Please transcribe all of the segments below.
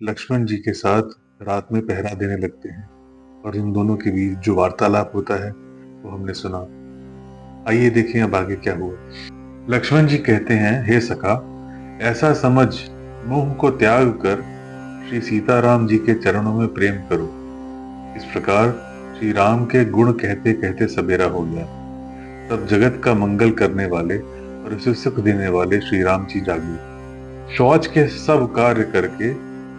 लक्ष्मण जी के साथ रात में पहरा देने लगते हैं और इन दोनों के बीच जो वार्तालाप होता है वो हमने सुना। आइए देखें अब आगे क्या हुआ। लक्ष्मण जी कहते हैं, हे सखा, ऐसा समझ मोह को त्याग कर श्री सीताराम जी के चरणों में प्रेम करो। इस प्रकार श्री राम के गुण कहते कहते सवेरा हो गया। तब जगत का मंगल करने वाले और उसे सुख देने वाले श्री राम जी जागे। शौच के सब कार्य करके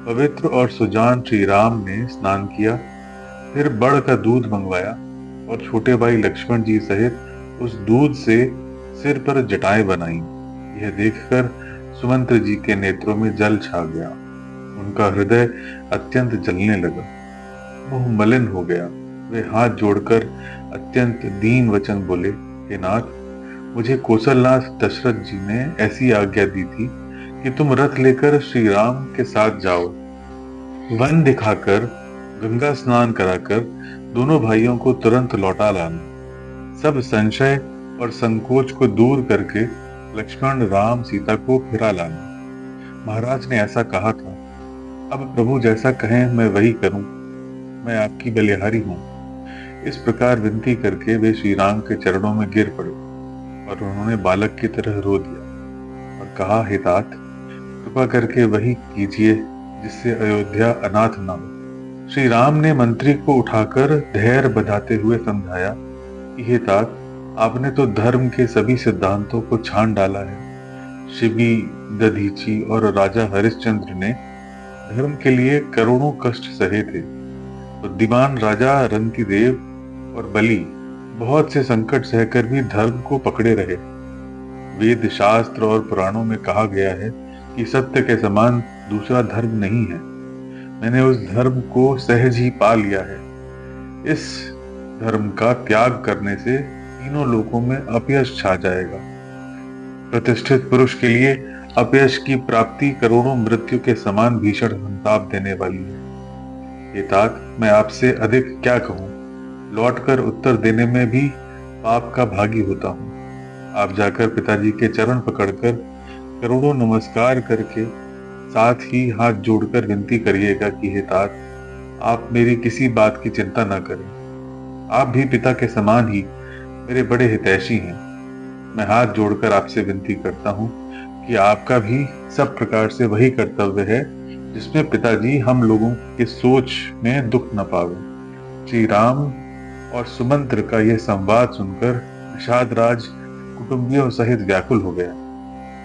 पवित्र और सुजान श्री राम ने स्नान किया, फिर बड़ का दूध मंगवाया और छोटे भाई लक्ष्मण जी सहित उस दूध से सिर पर जटाएं बनाई। यह देखकर सुमंत्र जी के नेत्रों में जल छा गया। उनका हृदय अत्यंत जलने लगा, मुंह मलिन हो गया। वे हाथ जोड़कर अत्यंत दीन वचन बोले, हे नाथ, मुझे कौशलनाथ दशरथ जी ने ऐसी आज्ञा दी थी कि तुम रथ लेकर श्री राम के साथ जाओ। वन दिखाकर गंगा स्नान कराकर दोनों भाइयों को तुरंत लौटा लाना। सब संशय और संकोच को दूर करके लक्ष्मण राम सीता को फिरा लाना। महाराज ने ऐसा कहा था, अब प्रभु जैसा कहें मैं वही करूं। मैं आपकी बलिहारी हूं। इस प्रकार विनती करके वे श्री राम के चरणों में गिर पड़े और उन्होंने बालक की तरह रो दिया और कहा, हे तात, कृपा करके वही कीजिए जिससे अयोध्या अनाथ न हो। श्री राम ने मंत्री को उठाकर धैर्य बधाते हुए समझाया कि हे तात, आपने तो धर्म के सभी सिद्धांतों को छान डाला है। शिबी, दधीची और राजा हरिश्चंद्र ने धर्म के लिए करोड़ों कष्ट सहे थे। बुद्धिमान राजा रंतिदेव और बलि बहुत से संकट सहकर भी धर्म को पकड़े रहे। वेद, शास्त्र और पुराणों में कहा गया है कि सत्य के समान दूसरा धर्म नहीं है। मैंने उस धर्म को सहज ही पा लिया है। इस धर्म का त्याग करने से तीनों लोकों में अपयश छा जाएगा। प्रतिष्ठित पुरुष के लिए अपयश की प्राप्ति करोड़ों मृत्यु के समान भीषण संताप देने वाली है। ये तात, मैं आपसे अधिक क्या कहूँ। लौटकर उत्तर देने में भी पाप का भागी होता हूँ। आप जाकर पिताजी के चरण पकड़कर करोड़ों नमस्कार करके साथ ही हाथ जोड़कर विनती करिएगा कि हे तात, आप मेरी किसी बात की चिंता न करें। आप भी पिता के समान ही मेरे बड़े हितैषी हैं। मैं हाथ जोड़कर आपसे विनती करता हूँ कि आपका भी सब प्रकार से वही कर्तव्य है जिसमें पिताजी हम लोगों के सोच में दुख न पावे। श्री राम और सुमंत्र का यह संवाद सुनकर निषाद राज कुटुंबियों सहित व्याकुल हो गया।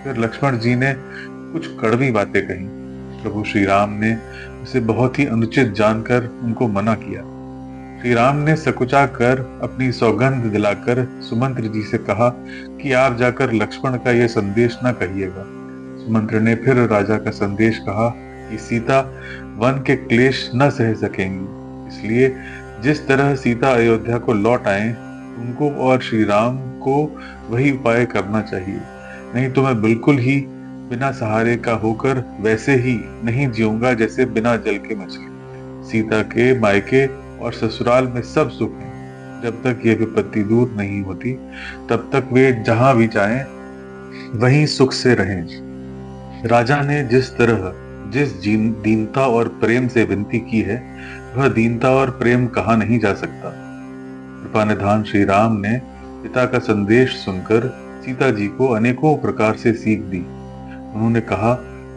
फिर लक्ष्मण जी ने कुछ कड़वी बातें कही। प्रभु श्री राम ने उसे बहुत ही अनुचित जानकर उनको मना किया। श्री राम ने सकुचा कर अपनी सौगंध दिलाकर सुमंत्र जी से कहा कि आप जाकर लक्ष्मण का यह संदेश न कहिएगा। सुमंत्र ने फिर राजा का संदेश कहा कि सीता वन के क्लेश न सह सकेंगी, इसलिए जिस तरह सीता अयोध्या को लौट आए उनको और श्री राम को वही उपाय करना चाहिए। नहीं तो मैं बिल्कुल ही बिना सहारे का होकर वैसे ही नहीं जीऊंगा जैसे बिना जल के मछली। सीता के मायके और ससुराल में सब सुख है। जब तक ये विपत्ति दूर नहीं होती तब तक वे जहां भी जाएं वहीं सुख से रहें। राजा ने जिस तरह जिस दीनता और प्रेम से विनती की है वह दीनता और प्रेम कहा नहीं जा सकता। कृपा निधान श्री राम ने पिता का संदेश सुनकर सीता जी को अनेकों प्रकार से सीख दी। उन्होंने कहा,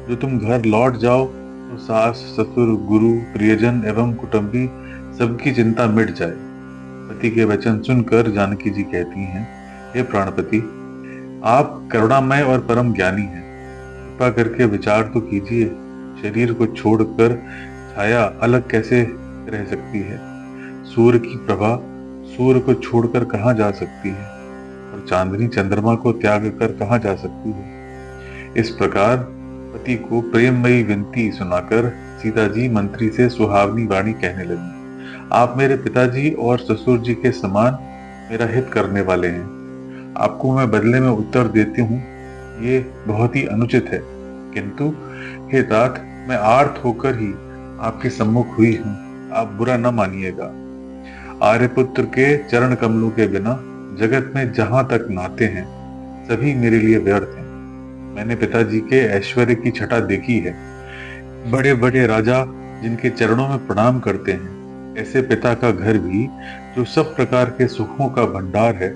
जो तुम घर लौट जाओ तो सास, ससुर, गुरु, प्रियजन एवं कुटुंबी सबकी चिंता मिट जाए। पति के वचन सुनकर जानकी जी कहती हैं, हे प्राणपति, आप करुणामय और परम ज्ञानी हैं। कृपा करके विचार तो कीजिए, शरीर को छोड़कर छाया अलग कैसे रह सकती है। सूर्य की प्रभा सूर्य को छोड़कर कहाँ जा सकती है और चांदनी चंद्रमा को त्याग कर कहाँ जा सकती है। इस प्रकार पति को प्रेममयी विनती सुनाकर सीता जी मंत्री से सुहावनी वाणी कहने लगी, आप मेरे पिताजी और ससुर जी के समान मेरा हित करने वाले हैं। आपको मैं बदले में उत्तर देती हूँ, ये बहुत ही अनुचित है, किंतु हे तात, मैं आर्त होकर ही आपके सम्मुख हुई हूँ, आप बुरा न मानिएगा। आर्यपुत्र के चरण कमलों के बिना जगत में जहां तक नाते हैं सभी मेरे लिए व्यर्थ हैं। मैंने पिताजी के ऐश्वर्य की छटा देखी है। बड़े बड़े राजा जिनके चरणों में प्रणाम करते हैं, ऐसे पिता का घर भी जो सब प्रकार के सुखों का भंडार है,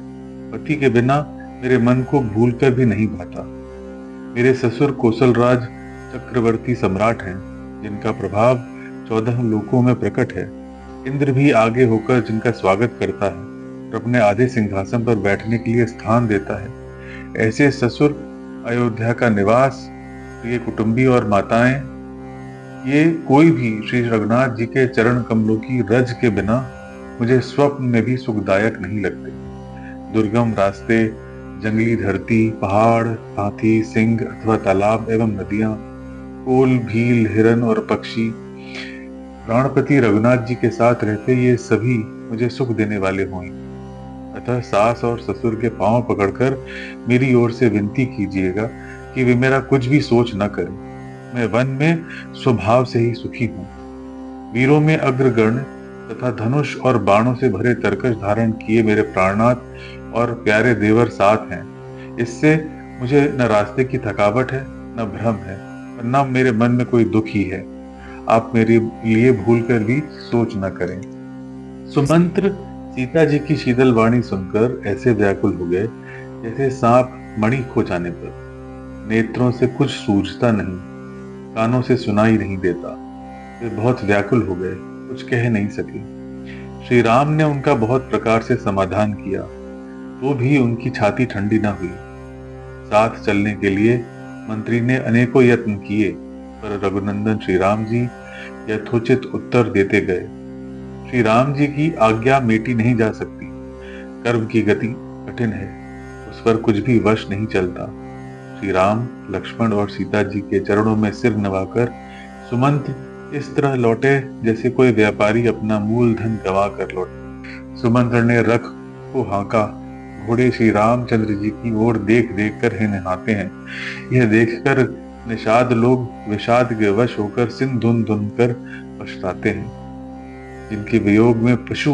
पति के बिना मेरे मन को भूलकर भी नहीं भाता। मेरे ससुर कौशल राज चक्रवर्ती सम्राट हैं, जिनका प्रभाव 14 लोकों में प्रकट है। इंद्र भी आगे होकर जिनका स्वागत करता है और अपने आधे सिंहासन पर बैठने के लिए स्थान देता है। ऐसे ससुर, अयोध्या का निवास, प्रिय कुटुंबी और माताएं, ये कोई भी श्री रघुनाथ जी के चरण कमलों की रज के बिना मुझे स्वप्न में भी सुखदायक नहीं लगते। दुर्गम रास्ते, जंगली धरती, पहाड़, हाथी, सिंह अथवा तालाब एवं नदियां, कोल, भील, हिरन और पक्षी, प्राणपति रघुनाथ जी के साथ रहते ये सभी मुझे सुख देने वाले होंगे। अतः सास और ससुर के पांव पकड़कर मेरी ओर से विनती कीजिएगा कि वे मेरा कुछ भी सोच न करें। मैं वन में स्वभाव से ही सुखी हूँ। वीरों में अग्रगण तथा धनुष और बाणों से भरे तरकश धारण किए मेरे प्राणनाथ और प्यारे देवर साथ हैं। इससे मुझे न रास्ते की थकावट है, न भ्रम है, और न मेरे मन में कोई दुख ही है। आप मेरे लिए भूल कर भी सोच न करें। सुमंत्र सीता जी की शीतल वाणी सुनकर ऐसे व्याकुल हो गए जैसे सांप मणि खो जाने पर। नेत्रों से कुछ सूझता नहीं, कानों से सुनाई नहीं देता। वे बहुत व्याकुल हो गए, कुछ कह नहीं सके। श्री राम ने उनका बहुत प्रकार से समाधान किया, तो भी उनकी छाती ठंडी न हुई। साथ चलने के लिए मंत्री ने अनेकों यत्न किए, पर रघुनंदन श्री राम जी यथोचित उत्तर देते गए। श्री राम जी की आज्ञा मेटी नहीं जा सकती। कर्म की गति कठिन है, उस पर कुछ भी वश नहीं चलता। श्री राम, लक्ष्मण और सीता जी के चरणों में सिर नवाकर सुमंत इस तरह लौटे जैसे कोई व्यापारी अपना मूलधन गवा कर लौटे। सुमंत्र ने रख को हाँका। घोड़े श्री रामचंद्र जी की ओर देख देख कर हिनहाते हैं। यह देखकर निषाद लोग विषाद के वश होकर सिन धुन धुन कर पछताते हैं। जिनके वियोग में पशु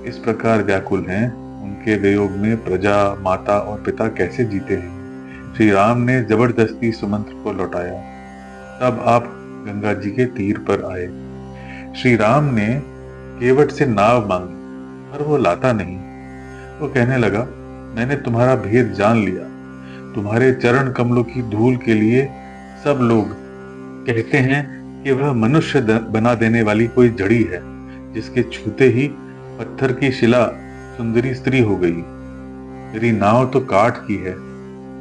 इस प्रकार व्याकुल हैं, उनके वियोग में प्रजा, माता और पिता कैसे जीते हैं। श्री राम ने जबरदस्ती सुमंत्र को लौटाया। तब आप गंगा जी के तीर पर आए। श्री राम ने केवट से नाव मांगी, पर वो लाता नहीं। वो कहने लगा, मैंने तुम्हारा भेद जान लिया। तुम्हारे चरण कमलों की धूल के लिए सब लोग कहते हैं कि वह मनुष्य बना देने वाली कोई जड़ी है, जिसके छूते ही पत्थर की शिला सुंदरी स्त्री हो गई। मेरी नाव तो काठ की है,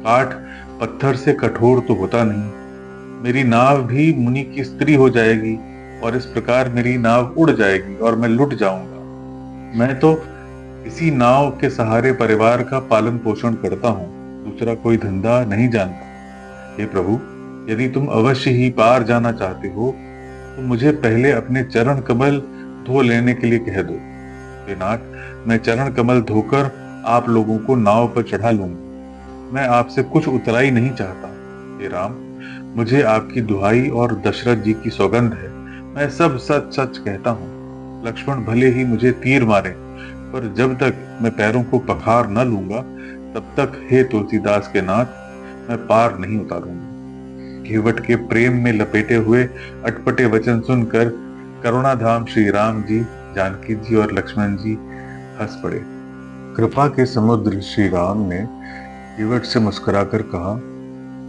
काठ पत्थर से कठोर तो होता नहीं। मेरी नाव भी मुनि की स्त्री हो जाएगी और इस प्रकार मेरी नाव उड़ जाएगी और मैं लुट जाऊंगा। मैं तो इसी नाव के सहारे परिवार का पालन पोषण करता हूँ, दूसरा कोई धंधा नहीं जानता। हे प्रभु, यदि तुम अवश्य ही पार जाना चाहते हो तो मुझे पहले अपने चरण कमल धो लेने के लिए कह दो। हे नाथ, मैं चरण कमल धोकर आप लोगों को नाव पर चढ़ा लूंगा। मैं आपसे कुछ उतराई नहीं चाहता। हे राम, मुझे आपकी दुहाई और दशरथ जी की सौगंध है, मैं सब सच सच कहता हूँ। लक्ष्मण भले ही मुझे तीर मारे, पर जब तक मैं पैरों को पखार न लूंगा तब तक हे तुलसीदास के नाथ मैं पार नहीं उतारूंगा। केवट के प्रेम में लपेटे हुए अटपटे वचन सुनकर करुणाधाम श्री राम जी, जानकी जी और लक्ष्मण जी हंस पड़े। कृपा के समुद्र श्री राम ने केवट से मुस्कुराकर कहा,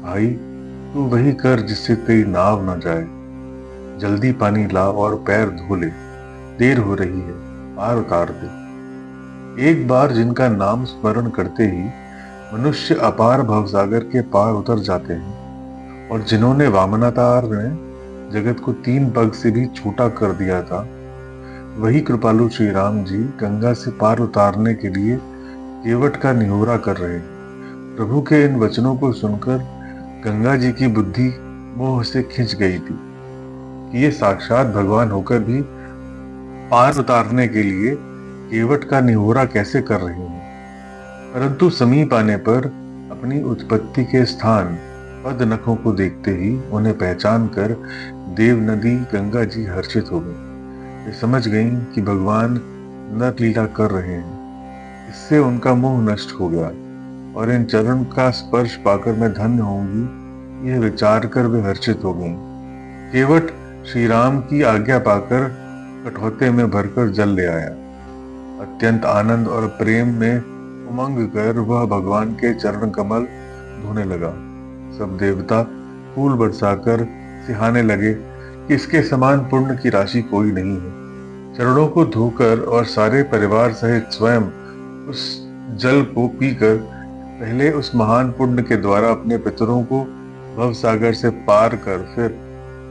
भाई तू वही कर जिससे तेरी नाव न जाए। जल्दी पानी ला और पैर धो ले, देर हो रही है, पार उतार दे। एक बार जिनका नाम स्मरण करते ही मनुष्य अपार भवसागर के पार उतर जाते हैं, और जिन्होंने वामनावतार में जगत को 3 पग से भी छोटा कर दिया था, वही कृपालु श्री राम जी गंगा से पार उतारने के लिए केवट का निहोरा कर रहे हैं। प्रभु के इन वचनों को सुनकर गंगा जी की बुद्धि मोह से खिंच गई थी कि ये साक्षात भगवान होकर भी पार उतारने के लिए केवट का निहोरा कैसे कर रहे हैं। परंतु समीप आने पर अपनी उत्पत्ति के स्थान पद नखों को देखते ही उन्हें पहचान कर देव नदी गंगा जी हर्षित हो गई। वे समझ गईं कि भगवान नर लीला कर रहे हैं। इससे उनका मोह नष्ट हो गया और इन चरण का स्पर्श पाकर मैं धन्य होंगी, यह विचार कर वे हर्षित हो गईं। केवट श्री राम की आज्ञा पाकर कठौते में भरकर जल ले आया। अत्यंत आनंद और प्रेम में उमंग कर वह भगवान के चरण कमल धोने लगा। सब देवता फूल बरसाकर सिहाने लगे कि इसके समान पुण्य की राशि कोई नहीं है। चरणों को धोकर और सारे परिवार सहित स्वयं उस जल को पीकर पहले उस महान पुण्य के द्वारा अपने पितरों को भव सागर से पार कर फिर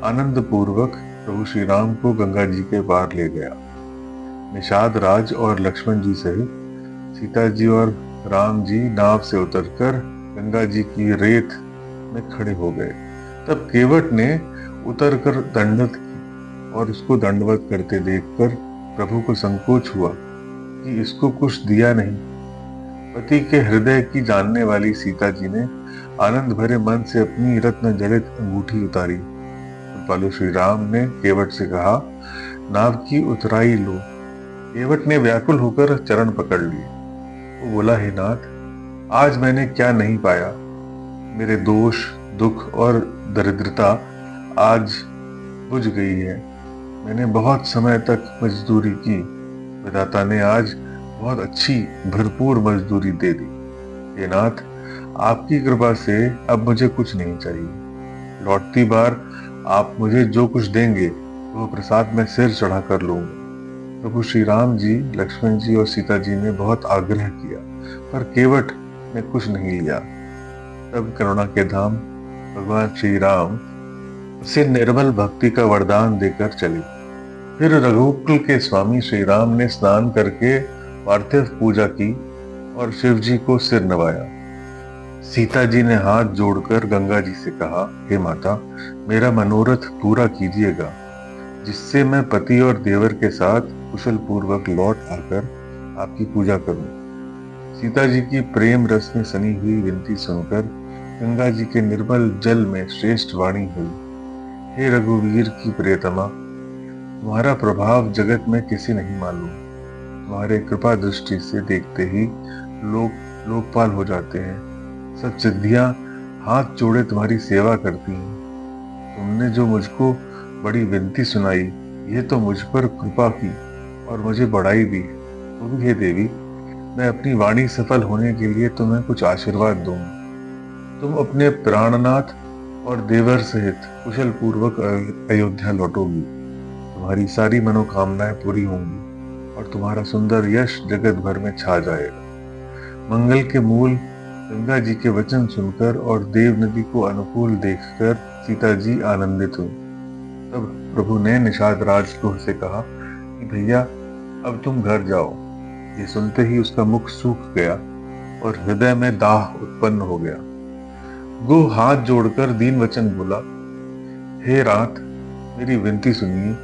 आनंद पूर्वक प्रभु श्री राम को गंगा जी के पार ले गया। निषाद राज और लक्ष्मण जी सहित सीता जी और राम जी नाव से उतरकर गंगा जी की रेत में खड़े हो गए। तब केवट ने उतरकर दंडवत की और उसको दंडवत करते देखकर प्रभु को संकोच हुआ कि इसको कुछ दिया नहीं। पति के हृदय की जानने वाली सीता जी ने आनंद भरे मन से अपनी रत्न जड़ित अंगूठी उतारी। कृपालु श्री राम ने केवट से कहा, नाव की उतराई लो। केवट ने व्याकुल होकर चरण पकड़ लिए। वो बोला, हे नाथ, आज मैंने क्या नहीं पाया। मेरे दोष, दुख और दरिद्रता आज बुझ गई है। मैंने बहुत समय तक मजदूरी की। विधाता ने आज बहुत अच्छी भरपूर मजदूरी दे दी। हे नाथ, आपकी कृपा से अब मुझे कुछ नहीं चाहिए। लौटती बार आप मुझे जो कुछ देंगे वह प्रसाद में सिर चढ़ा कर लूंगा। प्रभु श्री राम जी, लक्ष्मण जी और सीता जी ने बहुत आग्रह किया, पर केवट ने कुछ नहीं लिया। तब करुणा के धाम भगवान श्री राम उसे निर्मल भक्ति का वरदान देकर चले। फिर रघुकुल के स्वामी श्री राम ने स्नान करके पार्थिव पूजा की और शिव जी को सिर नवाया। सीता जी ने हाथ जोड़कर गंगा जी से कहा, हे माता, मेरा मनोरथ पूरा कीजिएगा, जिससे मैं पति और देवर के साथ कुशल पूर्वक लौट आकर आपकी पूजा करूं। सीता जी की प्रेम रस में सनी हुई विनती सुनकर गंगा जी के निर्मल जल में श्रेष्ठ वाणी हुई, हे रघुवीर की प्रियतमा, तुम्हारा प्रभाव जगत में किसी नहीं मालूम। तुम्हारे कृपा दृष्टि से देखते ही लोग लोकपाल हो जाते हैं। सब सिद्धियां हाथ जोड़े तुम्हारी सेवा करती हैं। तुमने जो मुझको बड़ी विनती सुनाई, ये तो मुझ पर कृपा की और मुझे बढ़ाई भी। तो भी हे देवी, मैं अपनी वाणी सफल होने के लिए तुम्हें कुछ आशीर्वाद दूंगा। तुम अपने प्राणनाथ और देवर सहित कुशल पूर्वक अयोध्या लौटोगी। तुम्हारी सारी मनोकामनाएं पूरी होंगी और तुम्हारा सुंदर यश जगत भर में छा जाएगा। मंगल के मूल गंगा जी के वचन सुनकर और देव नदी को अनुकूल देखकर सीता जी आनंदित हुई। तब प्रभु ने निषाद राज को से कहा कि भैया, अब तुम घर जाओ। ये सुनते ही उसका मुख सूख गया और हृदय में दाह उत्पन्न हो गया। गो हाथ जोड़कर दीन वचन बोला, हे रात, मेरी विनती सुनिए।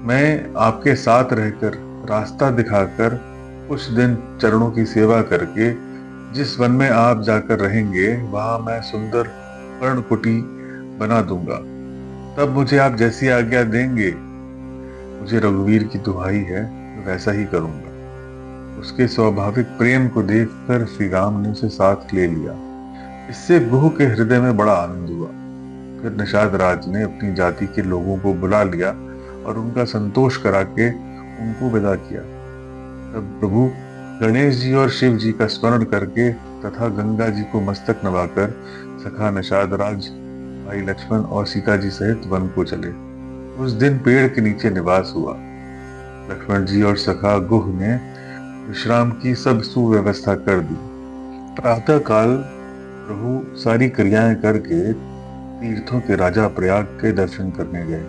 मैं आपके साथ रहकर रास्ता दिखाकर कुछ दिन चरणों की सेवा करके जिस वन में आप जाकर रहेंगे वहां मैं सुंदर पर्णकुटी बना दूंगा। तब मुझे आप जैसी आज्ञा देंगे, मुझे रघुवीर की दुहाई है, वैसा ही करूंगा। उसके स्वाभाविक प्रेम को देखकर श्री राम ने उसे साथ ले लिया। इससे गुह के हृदय में बड़ा आनंद हुआ। फिर निषाद राज ने अपनी जाति के लोगों को बुला लिया और उनका संतोष करा के उनको विदा किया। तब प्रभु गणेश जी और शिव जी का स्मरण करके तथा गंगा जी को मस्तक नवाकर सखा निषाद राज, भाई लक्ष्मण और सीता जी सहित वन को चले। उस दिन पेड़ के नीचे निवास हुआ। लक्ष्मण जी और सखा गुह ने विश्राम की सब सुव्यवस्था कर दी। प्रातः काल प्रभु सारी क्रियाएं करके तीर्थों के राजा प्रयाग के दर्शन करने गए।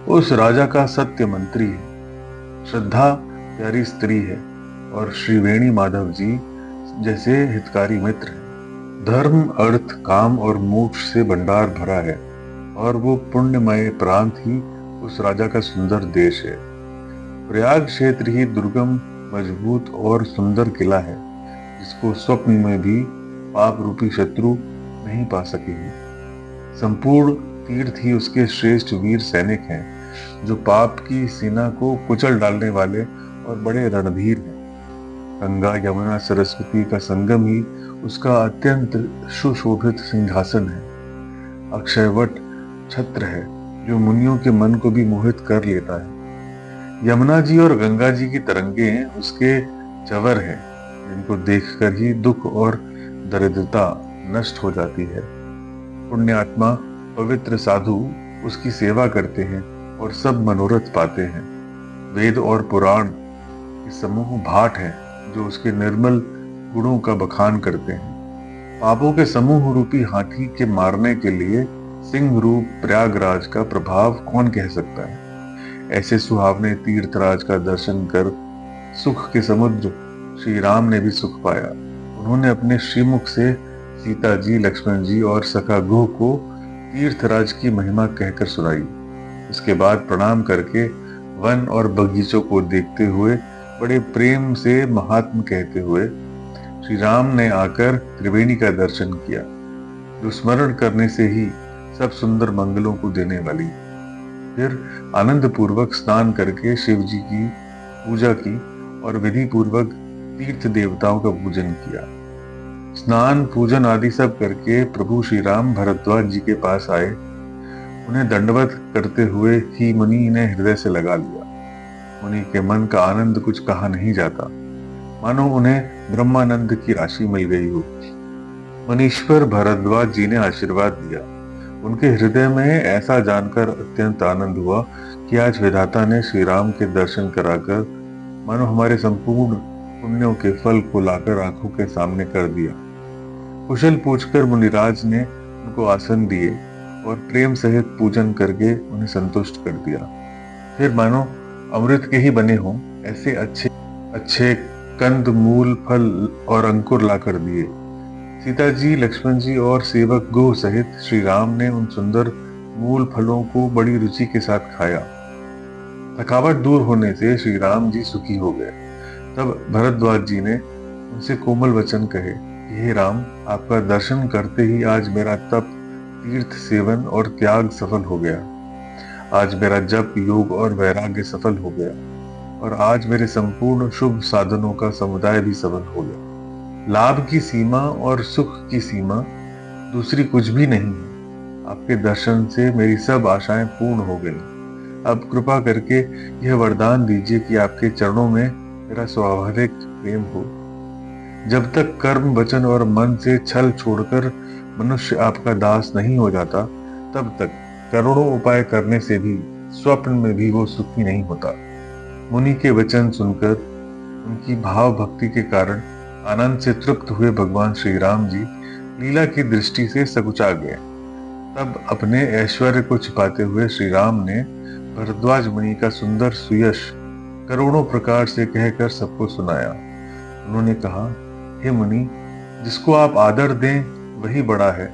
उस राजा का सत्य मंत्री है, श्रद्धा प्यारी स्त्री है और श्री वेणी माधव जी जैसे हितकारी मित्र हैं। धर्म, अर्थ, काम और मोक्ष से भंडार भरा है और वो पुण्यमय प्रांत ही उस राजा का सुंदर देश है। प्रयाग क्षेत्र ही दुर्गम, मजबूत और सुंदर किला है, जिसको स्वप्न में भी पाप रूपी शत्रु नहीं पा सकेंगे। संपूर्ण तीर्थ ही उसके श्रेष्ठ वीर सैनिक हैं, जो पाप की सेना को कुचल डालने वाले और बड़े रणधीर हैं। गंगा, यमुना, सरस्वती का संगम ही उसका अत्यंत सुशोभित सिंहासन है। अक्षयवट छत्र है, जो मुनियों के मन को भी मोहित कर लेता है। यमुना जी और गंगा जी की तरंगे उसके जवर हैं, जिनको देखकर ही दुख और दरिद्रता नष्ट हो जाती है। पुण्यात्मा पवित्र साधु उसकी सेवा करते हैं और सब मनोरथ पाते हैं। वेद और पुराण के समूह भाट हैं जो उसके निर्मल गुणों का बखान करते हैं। पापों के समूह रूपी हाथी के मारने के लिए सिंह रूप प्रयागराज का प्रभाव कौन कह सकता है। ऐसे सुहावने तीर्थराज का दर्शन कर सुख के समुद्र श्री राम ने भी सुख पाया। उन्होंने अपने श्रीमुख से सीता जी, लक्ष्मण जी और सखा गुह को तीर्थराज की महिमा कहकर सुनाई। इसके बाद प्रणाम करके वन और बगीचों को देखते हुए बड़े प्रेम से महात्म कहते हुए श्री राम ने आकर त्रिवेणी का दर्शन किया, जो स्मरण करने से ही सब सुंदर मंगलों को देने वाली। फिर आनंद पूर्वक स्नान करके शिव जी की पूजा की और विधि पूर्वक तीर्थ देवताओं का पूजन किया। स्नान पूजन आदि सब करके प्रभु श्री राम भरद्वाज जी के पास आए। उन्हें दंडवत करते हुए ही मुनि ने हृदय से लगा लिया। मुनि के मन का आनंद कुछ कहा नहीं जाता, मानो उन्हें ब्रह्मानंद की राशि मिल गई हो। मुनीश्वर भरद्वाज जी ने आशीर्वाद दिया। उनके हृदय में ऐसा जानकर अत्यंत आनंद हुआ कि आज विधाता ने श्री राम के दर्शन कराकर मानो हमारे संपूर्ण पुण्यों के फल को लाकर आंखों के सामने कर दिया। कुशल पूछकर मुनिराज ने उनको आसन दिए और प्रेम सहित पूजन करके उन्हें संतुष्ट कर दिया। फिर मानो अमृत के ही बने हों ऐसे अच्छे अच्छे कंद, मूल, फल और अंकुर ला कर दिए। सीता जी, लक्ष्मण जी और सेवक गुह सहित श्री राम ने उन सुंदर मूल फलों को बड़ी रुचि के साथ खाया। थकावट दूर होने से श्री राम जी सुखी हो गए। तब भरद्वाज जी ने उनसे कोमल वचन कहे, हे राम, आपका दर्शन करते ही आज मेरा तप, तीर्थ सेवन और त्याग सफल हो गया। आज मेरा जप, योग और वैराग्य सफल हो गया और आज मेरे संपूर्ण शुभ साधनों का समुदाय भी सफल हो गया। लाभ की सीमा और सुख की सीमा दूसरी कुछ भी नहीं है। आपके दर्शन से मेरी सब आशाएं पूर्ण हो गई। अब कृपा करके यह वरदान दीजिए कि आपके चरणों में मेरा स्वाभाविक प्रेम हो। जब तक कर्म, वचन और मन से छल छोड़कर मनुष्य आपका दास नहीं हो जाता, तब तक करोड़ों उपाय करने से भी स्वप्न में भी वो सुखी नहीं होता। मुनि के वचन सुनकर उनकी भाव भक्ति के कारण आनंद से तृप्त हुए भगवान श्री राम जी लीला की दृष्टि से सकुचा गए। तब अपने ऐश्वर्य को छिपाते हुए श्री राम ने भरद्वाज मुनि का सुंदर सुयश करोड़ों प्रकार से कहकर सबको सुनाया। उन्होंने कहा, हे मुनि, जिसको आप आदर दें वही बड़ा है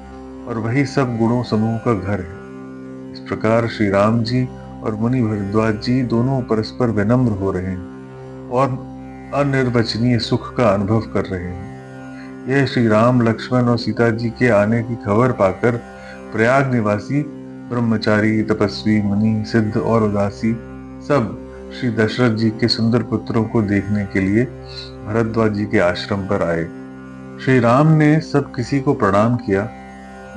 और वही सब गुणों समूह का घर है। इस प्रकार श्री राम जी और मुनि भरद्वाज जी दोनों परस्पर विनम्र हो रहे हैं और अनिर्वचनीय सुख का अनुभव कर रहे हैं। यह श्री राम, लक्ष्मण और सीता जी के आने की खबर पाकर प्रयाग निवासी ब्रह्मचारी, तपस्वी, मुनि, सिद्ध और उदासी सब श्री दशरथ जी के सुंदर पुत्रों को देखने के लिए भरद्वाज जी के आश्रम पर आए। श्री राम ने सब किसी को प्रणाम किया।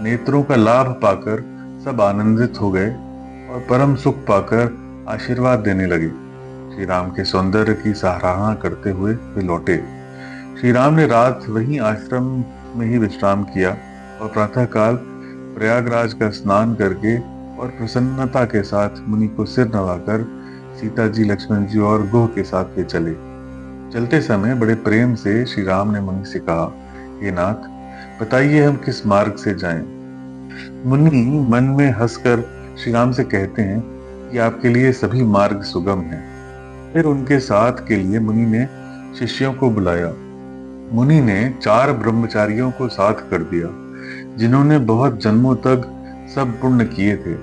नेत्रों का लाभ पाकर सब आनंदित हो गए और परम सुख पाकर आशीर्वाद देने लगे। श्री राम के सौंदर्य की सराहना करते हुए वे लौटे। श्री राम ने रात वहीं आश्रम में ही विश्राम किया और प्रातःकाल प्रयागराज का स्नान करके और प्रसन्नता के साथ मुनि को सिर नवाकर सीता जी, लक्ष्मण जी और गुह के साथ वे चले। चलते समय बड़े प्रेम से श्री राम ने मुनि से कहा, हे नाथ, बताइए हम किस मार्ग से जाएं। मुनि मन में हंसकर श्री राम से कहते हैं कि आपके लिए सभी मार्ग सुगम हैं। फिर उनके साथ के लिए मुनि ने शिष्यों को बुलाया। मुनि ने 4 ब्रह्मचारियों को साथ कर दिया, जिन्होंने बहुत जन्मों तक सब पुण्य किए थे।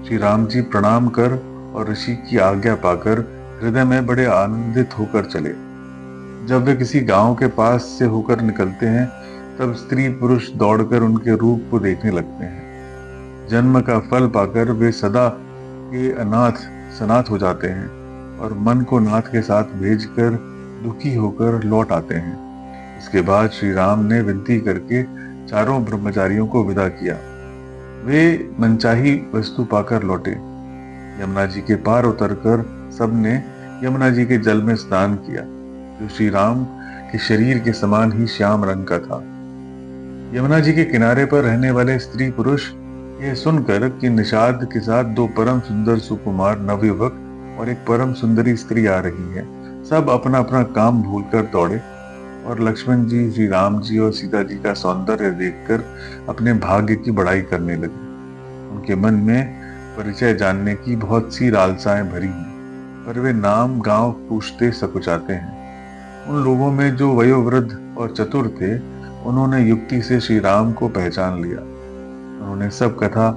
श्री राम जी प्रणाम कर और ऋषि की आज्ञा पाकर हृदय में बड़े आनंदित होकर चले। जब वे किसी गांव के पास से होकर निकलते हैं, तब स्त्री पुरुष दौड़कर उनके रूप को देखने लगते हैं। जन्म का फल पाकर वे सदा के अनाथ सनाथ हो जाते हैं और मन को नाथ के साथ भेजकर दुखी होकर लौट आते हैं। इसके बाद श्री राम ने विनती करके 4 ब्रह्मचारियों को विदा किया। वे मनचाही वस्तु पाकर लौटे। यमुना जी के पार उतरकर सबने यमुना जी के जल में स्नान किया, जो श्री राम के शरीर के समान ही श्याम रंग का था। यमुना जी के किनारे पर रहने वाले स्त्री पुरुष यह सुनकर कि निषाद के साथ दो परम सुंदर सुकुमार नवयुवक और एक परम सुंदरी स्त्री आ रही है, सब अपना अपना काम भूलकर दौड़े और लक्ष्मण जी, श्री राम जी और सीता जी का सौंदर्य देखकर अपने भाग्य की बड़ाई करने लगे। उनके मन में परिचय जानने की बहुत सी लालसाएं भरी हैं, पर वे नाम गांव पूछते सकुचाते हैं। उन लोगों में जो वयोवृद्ध और चतुर थे, उन्होंने युक्ति से श्री राम को पहचान लिया। उन्होंने सब कथा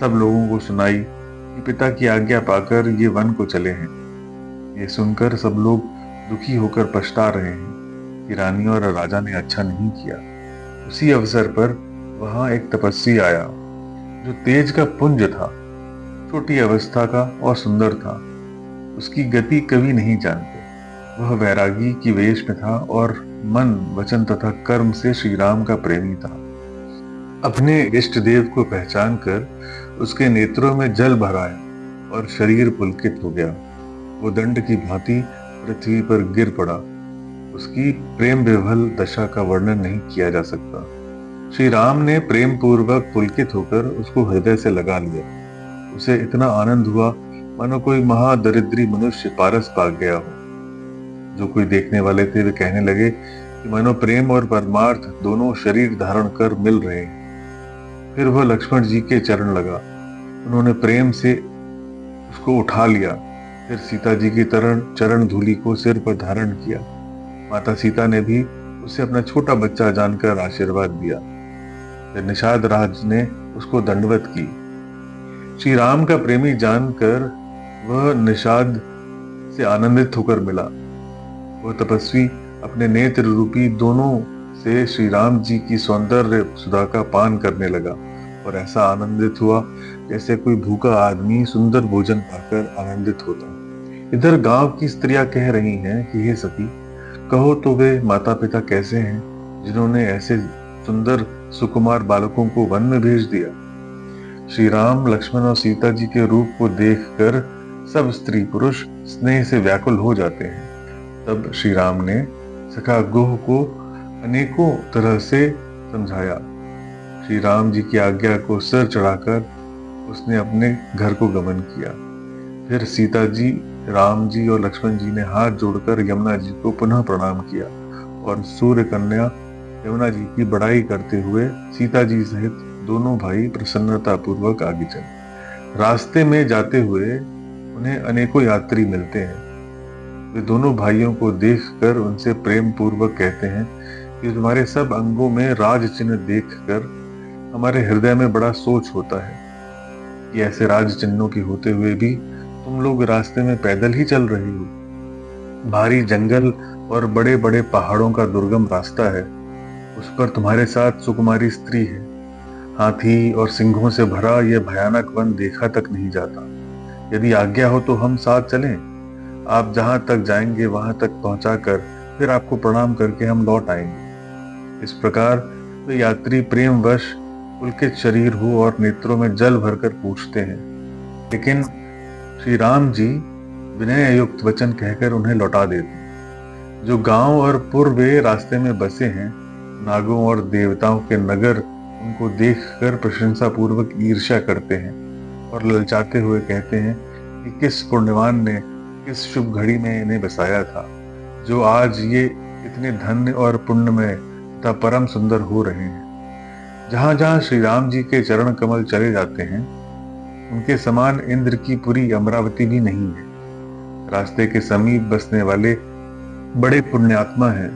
सब लोगों को सुनाई कि पिता की आज्ञा पाकर ये वन को चले हैं। ये सुनकर सब लोग दुखी होकर पछता रहे हैं कि रानी और राजा ने अच्छा नहीं किया। उसी अवसर पर वहां एक तपस्वी आया, जो तेज का पुंज था, छोटी अवस्था का और सुंदर था। उसकी गति कभी नहीं जानते। वह वैरागी की वेश में था और मन, वचन तथा कर्म से श्री राम का प्रेमी था। अपने इष्ट देव को पहचान कर उसके नेत्रों में जल भर आया और शरीर पुलकित हो गया। वो दंड की भांति पृथ्वी पर गिर पड़ा। उसकी प्रेम विह्वल दशा का वर्णन नहीं किया जा सकता। श्री राम ने प्रेम पूर्वक पुलकित होकर उसको हृदय से लगा लिया। उसे इतना आनंद हुआ मानो कोई महादरिद्री मनुष्य पारस पा गया हो। जो कोई देखने वाले थे वे कहने लगे कि मानो प्रेम और परमार्थ दोनों शरीर धारण कर मिल रहे हैं। फिर वह लक्ष्मण जी के चरण लगा। उन्होंने प्रेम से उसको उठा लिया। फिर सीता जी की चरण धूलि को सिर पर धारण किया। माता सीता ने भी उसे अपना छोटा बच्चा जानकर आशीर्वाद दिया। फिर निषाद राज ने उसको दंडवत की। श्री राम का प्रेमी जानकर वह निषाद से आनंदित होकर मिला। वह तपस्वी अपने नेत्र रूपी दोनों से श्री राम जी की सौंदर्य सुधा का पान करने लगा और ऐसा आनंदित हुआ जैसे कोई भूखा आदमी सुंदर भोजन पाकर आनंदित होता। इधर गांव की स्त्रियां कह रही हैं कि हे सखी, कहो तो वे माता पिता कैसे हैं जिन्होंने ऐसे सुंदर सुकुमार बालकों को वन में भेज दिया। श्री राम, लक्ष्मण और सीता जी के रूप को देखकर सब स्त्री पुरुष स्नेह से व्याकुल हो जाते हैं। तब श्री राम ने सखा गुह को अनेकों तरह से समझाया। श्री राम जी की आज्ञा को सिर चढ़ाकर उसने अपने घर को गमन किया। फिर सीता जी, राम जी और लक्ष्मण जी ने हाथ जोड़कर यमुना जी को पुनः प्रणाम किया और सूर्य कन्या यमुना जी की बड़ाई करते हुए सीता जी सहित दोनों भाई प्रसन्नता पूर्वक आगे चले। रास्ते में जाते हुए उन्हें अनेकों यात्री मिलते हैं। वे दोनों भाइयों को देखकर उनसे प्रेम पूर्वक कहते हैं कि तुम्हारे सब अंगों में राज चिन्ह देखकर हमारे हृदय में बड़ा सोच होता है कि ऐसे राज चिन्हों के होते हुए भी तुम लोग रास्ते में पैदल ही चल रहे हो। भारी जंगल और बड़े बड़े पहाड़ों का दुर्गम रास्ता है। उस पर तुम्हारे साथ सुकुमारी स्त्री है। हाथी और सिंहों से भरा यह भयानक वन देखा तक नहीं जाता। यदि आज्ञा हो तो हम साथ चलें। आप जहां तक जाएंगे वहां तक पहुंचाकर फिर आपको प्रणाम करके हम लौट आएंगे। इस प्रकार वे यात्री प्रेमवश पुलकित शरीर हो और नेत्रों में जल भरकर पूछते हैं, लेकिन श्री राम जी विनय युक्त वचन कहकर उन्हें लौटा देते। जो गांव और पुर वे रास्ते में बसे हैं, नागों और देवताओं के नगर उनको देखकर प्रशंसा पूर्वक ईर्ष्या करते हैं और ललचाते हुए कहते हैं कि किस पुण्यवान ने किस शुभ घड़ी में इन्हें बसाया था, जो आज ये इतने धन्य और पुण्यमय तथा परम सुंदर हो रहे हैं। जहां जहां श्री राम जी के चरण कमल चले जाते हैं, उनके समान इंद्र की पुरी अमरावती भी नहीं है। रास्ते के समीप बसने वाले बड़े पुण्यात्मा हैं।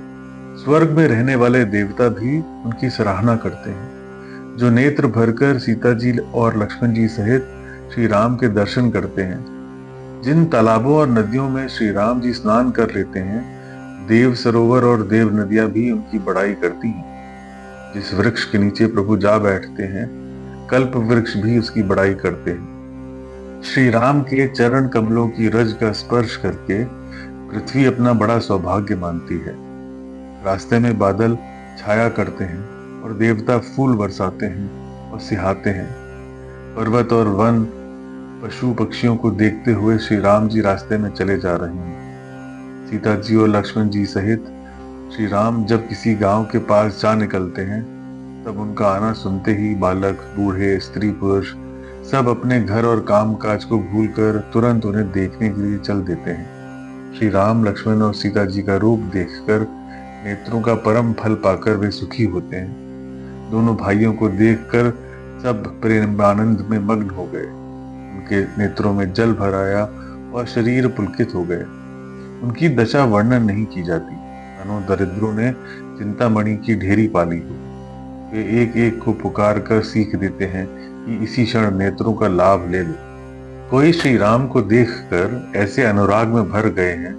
स्वर्ग में रहने वाले देवता भी उनकी सराहना करते हैं, जो नेत्र भरकर सीता जी और लक्ष्मण जी सहित श्री राम के दर्शन करते हैं। जिन तालाबों और नदियों में श्री राम जी स्नान कर लेते हैं, देव सरोवर और देव नदियां भी उनकी बड़ाई करती हैं। जिस वृक्ष के नीचे प्रभु जा बैठते हैं, कल्प वृक्ष भी उसकी बड़ाई करते हैं। श्री राम के चरण कमलों की रज का स्पर्श करके पृथ्वी अपना बड़ा सौभाग्य मानती है। रास्ते में बादल छाया करते हैं और देवता फूल बरसाते हैं और सिहाते हैं। पर्वत और वन पशु पक्षियों को देखते हुए श्री राम जी रास्ते में चले जा रहे हैं। सीता जी और लक्ष्मण जी सहित श्री राम जब किसी गांव के पास जा निकलते हैं, तब उनका आना सुनते ही बालक, बूढ़े, स्त्री, पुरुष सब अपने घर और काम काज को भूलकर तुरंत उन्हें देखने के लिए चल देते हैं। श्री राम, लक्ष्मण और सीता जी का रूप देखकर नेत्रों का परम फल पाकर वे सुखी होते हैं। दोनों भाइयों को देखकर सब प्रेमानंद में मग्न हो गए। उनके नेत्रों में जल भर आया और शरीर पुलकित हो गए। उनकी दशा वर्णन नहीं की जाती, मानो दरिद्रों ने चिंतामणि की ढेरी पाली हो। वे एक एक को पुकार कर सीख देते हैं कि इसी क्षण नेत्रों का लाभ ले लो। कोई श्री राम को देखकर ऐसे अनुराग में भर गए हैं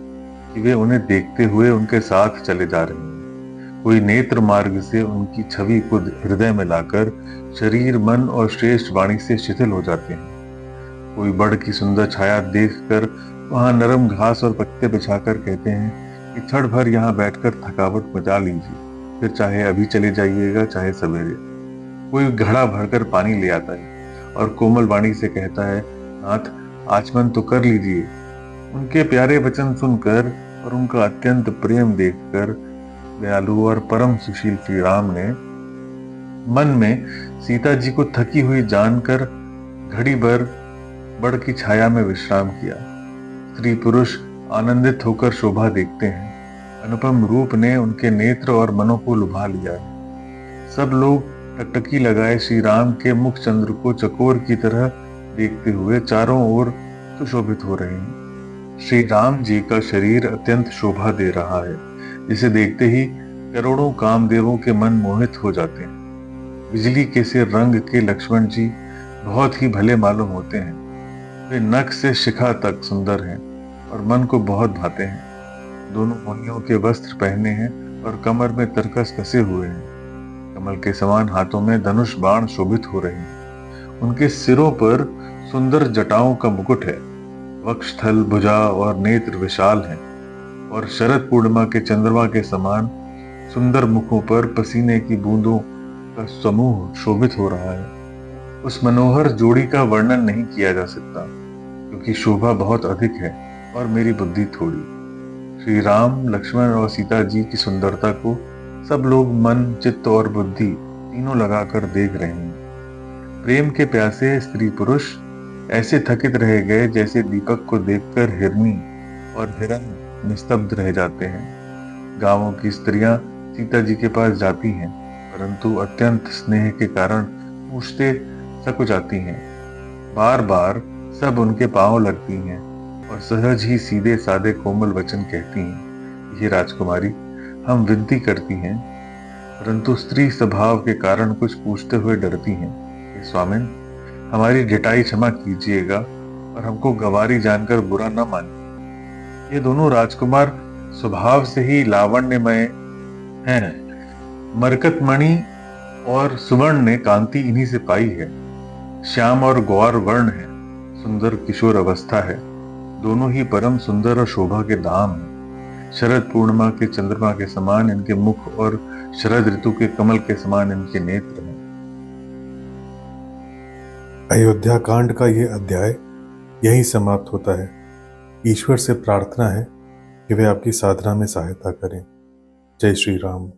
कि वे उन्हें देखते हुए उनके साथ चले जा रहे हैं। कोई नेत्र मार्ग से उनकी छवि को हृदय में लाकर शरीर, मन और श्रेष्ठ वाणी से शिथिल हो जाते हैं। कोई बड़ की सुंदर छाया देखकर वहां नरम घास और पत्ते बिछाकर कहते हैं कि क्षण भर यहाँ बैठकर थकावट मचा लीजिए, फिर चाहे अभी चले जाइएगा, चाहे सवेरे। कोई घड़ा भरकर पानी ले आता है और कोमल वाणी से कहता है, नाथ आचमन तो कर लीजिए। उनके प्यारे वचन सुनकर और उनका अत्यंत प्रेम देखकर दयालु और परम सुशील श्री राम ने मन में सीता जी को थकी हुई जानकर घड़ी भर बड़ की छाया में विश्राम किया। स्त्री पुरुष आनंदित होकर शोभा देखते हैं। अनुपम रूप ने उनके नेत्र और मनों को लुभा लिया। सब लोग टकटकी लगाए श्री राम के मुख चंद्र को चकोर की तरह देखते हुए चारों ओर सुशोभित हो रहे हैं। श्री राम जी का शरीर अत्यंत शोभा दे रहा है, जिसे देखते ही करोड़ों कामदेवों के मन मोहित हो जाते हैं। बिजली के से रंग के लक्ष्मण जी बहुत ही भले मालूम होते हैं। वे नख से शिखा तक सुंदर हैं और मन को बहुत भाते हैं। दोनों मुनियों के वस्त्र पहने हैं और कमर में तरकस कसे हुए हैं। कमल के समान हाथों में धनुष बाण शोभित हो रहे हैं। उनके सिरों पर सुंदर जटाओं का मुकुट है। वक्षस्थल, भुजा और नेत्र विशाल हैं और शरद पूर्णिमा के चंद्रमा के समान सुंदर मुखों पर पसीने की बूंदों का समूह शोभित हो रहा है। उस मनोहर जोड़ी का वर्णन नहीं किया जा सकता, क्योंकि शोभा बहुत अधिक है और मेरी बुद्धि थोड़ी। श्री राम, लक्ष्मण और सीता जी की सुंदरता को सब लोग मन, चित्त और बुद्धि तीनों लगाकर देख रहे हैं। प्रेम के प्यासे स्त्री पुरुष ऐसे थकित रह गए जैसे दीपक को देखकर हिरनी और हिरन निस्तब्ध रह जाते हैं। गांवों की स्त्रियां सीता जी के पास जाती हैं, परंतु अत्यंत स्नेह के कारण पूछते सकुचाती हैं। बार बार सब उनके पांव लगती हैं और सहज ही सीधे सादे कोमल वचन कहती हैं, ये राजकुमारी, हम विनती करती हैं, परंतु स्त्री स्वभाव के कारण कुछ पूछते हुए डरती हैं। हे स्वामिन, हमारी ढिठाई क्षमा कीजिएगा और हमको गंवारी जानकर बुरा न मानिए। ये दोनों राजकुमार स्वभाव से ही लावण्यमय हैं। मरकतमणि और सुवर्ण ने कांति इन्हीं से पाई है। श्याम और गौर वर्ण है, सुंदर किशोर अवस्था है। दोनों ही परम सुंदर और शोभा के धाम हैं। शरद पूर्णिमा के चंद्रमा के समान इनके मुख और शरद ऋतु के कमल के समान इनके नेत्र हैं। अयोध्या कांड का ये अध्याय यही समाप्त होता है। ईश्वर से प्रार्थना है कि वे आपकी साधना में सहायता करें। जय श्री राम।